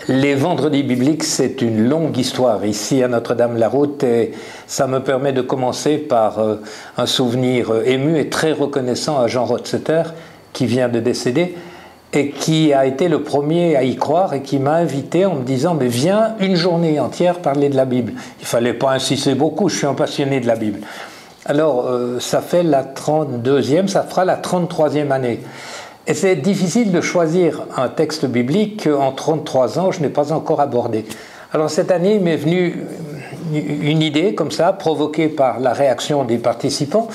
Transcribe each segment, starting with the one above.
Les vendredis bibliques, c'est une longue histoire ici à Notre-Dame-la-Route et ça me permet de commencer par un souvenir ému et très reconnaissant à Jean Rotzeter qui vient de décéder et qui a été le premier à y croire et qui m'a invité en me disant « mais viens une journée entière parler de la Bible ». Il ne fallait pas insister beaucoup, je suis un passionné de la Bible. Alors ça fait la 32e, ça fera la 33e année. Et c'est difficile de choisir un texte biblique qu'en 33 ans, je n'ai pas encore abordé. Alors cette année, il m'est venu une idée comme ça, provoquée par la réaction des participants.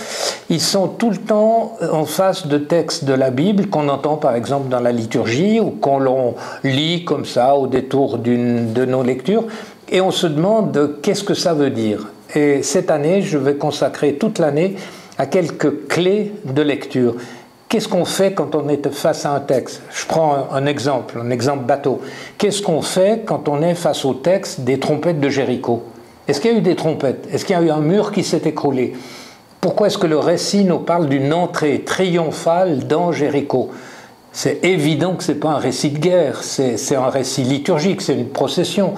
Ils sont tout le temps en face de textes de la Bible qu'on entend par exemple dans la liturgie ou qu'on lit comme ça au détour de nos lectures. Et on se demande qu'est-ce que ça veut dire. Et cette année, je vais consacrer toute l'année à quelques clés de lecture. Qu'est-ce qu'on fait quand on est face à un texte? Je prends un exemple bateau. Qu'est-ce qu'on fait quand on est face au texte des trompettes de Jéricho? Est-ce qu'il y a eu des trompettes? Est-ce qu'il y a eu un mur qui s'est écroulé? Pourquoi est-ce que le récit nous parle d'une entrée triomphale dans Jéricho? C'est évident que ce n'est pas un récit de guerre, c'est un récit liturgique, c'est une procession.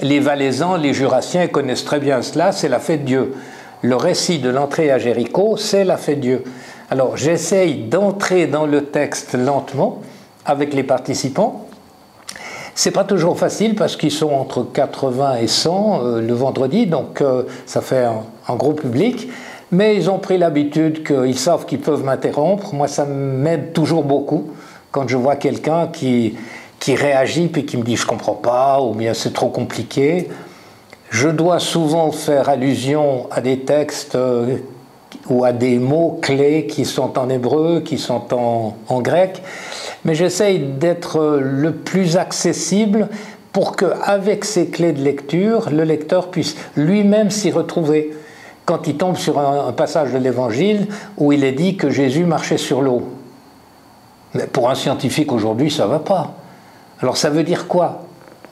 Les Valaisans, les Jurassiens connaissent très bien cela, c'est la fête de Dieu. Le récit de l'entrée à Jéricho, c'est la fête de Dieu. Alors j'essaye d'entrer dans le texte lentement avec les participants. C'est pas toujours facile parce qu'ils sont entre 80 et 100 le vendredi, donc ça fait un gros public. Mais ils ont pris l'habitude qu'ils savent qu'ils peuvent m'interrompre. Moi, ça m'aide toujours beaucoup quand je vois quelqu'un qui réagit puis qui me dit « je comprends pas » ou bien « c'est trop compliqué ». Je dois souvent faire allusion à des textes ou à des mots clés qui sont en hébreu, qui sont en grec, mais j'essaye d'être le plus accessible pour qu'avec ces clés de lecture, le lecteur puisse lui-même s'y retrouver. Quand il tombe sur un passage de l'Évangile où il est dit que Jésus marchait sur l'eau. Mais pour un scientifique aujourd'hui, ça ne va pas. Alors ça veut dire quoi?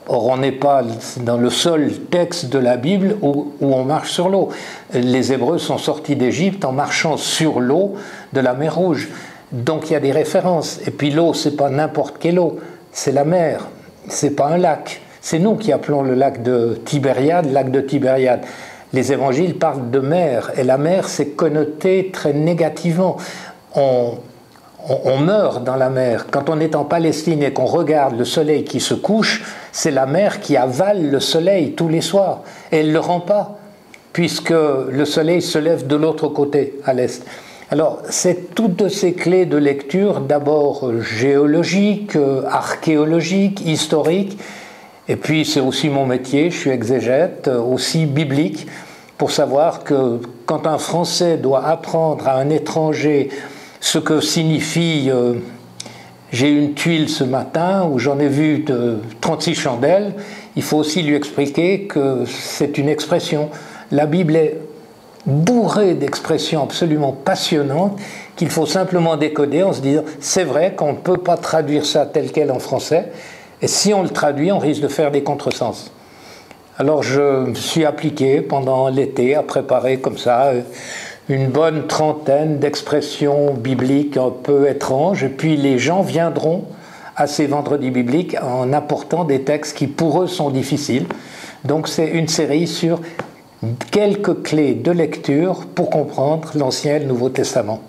Or, on n'est pas dans le seul texte de la Bible où on marche sur l'eau. Les Hébreux sont sortis d'Égypte en marchant sur l'eau de la mer Rouge. Donc il y a des références. Et puis l'eau, ce n'est pas n'importe quelle eau, c'est la mer, ce n'est pas un lac. C'est nous qui appelons le lac de Tibériade, lac de Tibériade. Les évangiles parlent de mer, et la mer, c'est connoté très négativement. On meurt dans la mer. Quand on est en Palestine et qu'on regarde le soleil qui se couche, c'est la mer qui avale le soleil tous les soirs. Et elle ne le rend pas, puisque le soleil se lève de l'autre côté, à l'est. Alors, c'est toutes ces clés de lecture, d'abord géologiques, archéologiques, historiques, et puis c'est aussi mon métier, je suis exégète, aussi biblique, pour savoir que quand un Français doit apprendre à un étranger ce que signifie j'ai une tuile ce matin ou j'en ai vu de 36 chandelles, il faut aussi lui expliquer que c'est une expression. La Bible est bourrée d'expressions absolument passionnantes qu'il faut simplement décoder en se disant c'est vrai qu'on ne peut pas traduire ça tel quel en français et si on le traduit on risque de faire des contresens. Alors je me suis appliqué pendant l'été à préparer comme ça une bonne trentaine d'expressions bibliques un peu étranges, et puis les gens viendront à ces vendredis bibliques en apportant des textes qui pour eux sont difficiles. Donc c'est une série sur quelques clés de lecture pour comprendre l'Ancien et le Nouveau Testament.